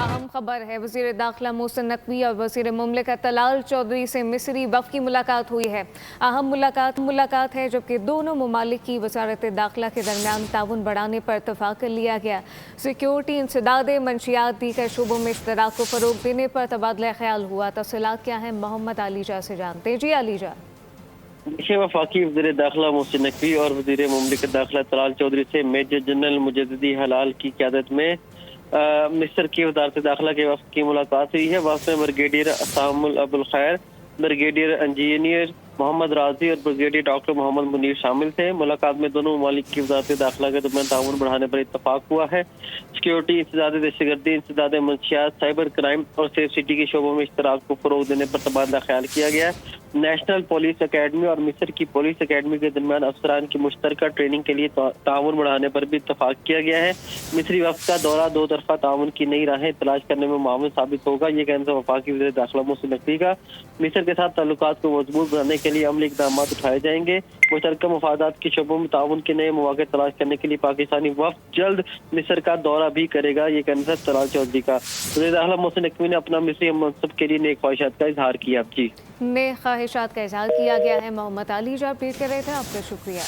अहम खबर है, वज़ीर दाखिला मोहसिन नकवी और वज़ीर मुमलिकत तलाल चौधरी से मिस्री वफ़द की मुलाकात हुई है। अहम मुलाकात है जबकि दोनों ममालिक की वज़ारत दाखिला के दरमियान ताउन बढ़ाने पर इत्तफ़ाक़ कर लिया गया। सिक्योरिटी, इंसदाद, मंशियात, दीगर शोबों में इश्तराक को फ़रोग़ देने पर तबादला ख्याल हुआ। तफ़सीलात क्या है, मोहम्मद अलीजा से जानते हैं। जी अलीजा। देखिए, वफाकी वज़ीर दाखिला मोहसिन नकवी और वज़ीर मुमलिकत दाखिला तलाल चौधरी से मेजर जनरल मुजद्दिदी हलाल की क़यादत में मिस्र की वज़ारत दाखिला के वफ़द की मुलाकात हुई है। वफ़द में ब्रिगेडियर असामुल अबुल खैर, ब्रिगेडियर इंजीनियर मोहम्मद राजी और ब्रिगेडियर डॉक्टर मोहम्मद मुनीर शामिल थे। मुलाकात में दोनों ममालिक की वज़ारत दाखिला के दरमियान ताउन बढ़ाने पर इत्तफ़ाक़ हुआ है। सिक्योरिटी, इंसदाद दहशतगर्दी, इंसदाद मंशियात, साइबर क्राइम और सेफ सिटी के शोबों में इश्तराक को फ़रोग़ देने पर तबादला ख्याल किया गया। नेशनल पुलिस अकेडमी और मिस्र की पुलिस अकेडमी के दरमियान अफसरान की मुश्तरका ट्रेनिंग के लिए ताउन बढ़ाने पर भी इत्तफ़ाक़ किया गया है। मिस्री वफ़द का दौरा दो तरफ़ा ताउन की नई राहें तलाश करने में मामूल साबित होगा। ये कहना था वफाकी वज़ीर दाखिला मोहसिन नकवी का। मिस्र के साथ ताल्लुकात को मजबूत बनाने के लिए अमली इक़दाम उठाए जाएंगे। मुश्तरका मफादात के शोबों में ताउन के नए मौक़े तलाश करने के लिए पाकिस्तानी वफ़द जल्द मिस्र का दौरा भी करेगा। ये कहना था तलाल चौधरी का। वज़ीर दाखिला मोहसिन नकवी ने अपना मिस्री मनसब के लिए नेक ख्वाहिशात का इजहार किया। जी, नेक ख्वाहिशात का इजहार किया गया है। मोहम्मद अलीजा अपडेट कर रहे थे, आपका शुक्रिया।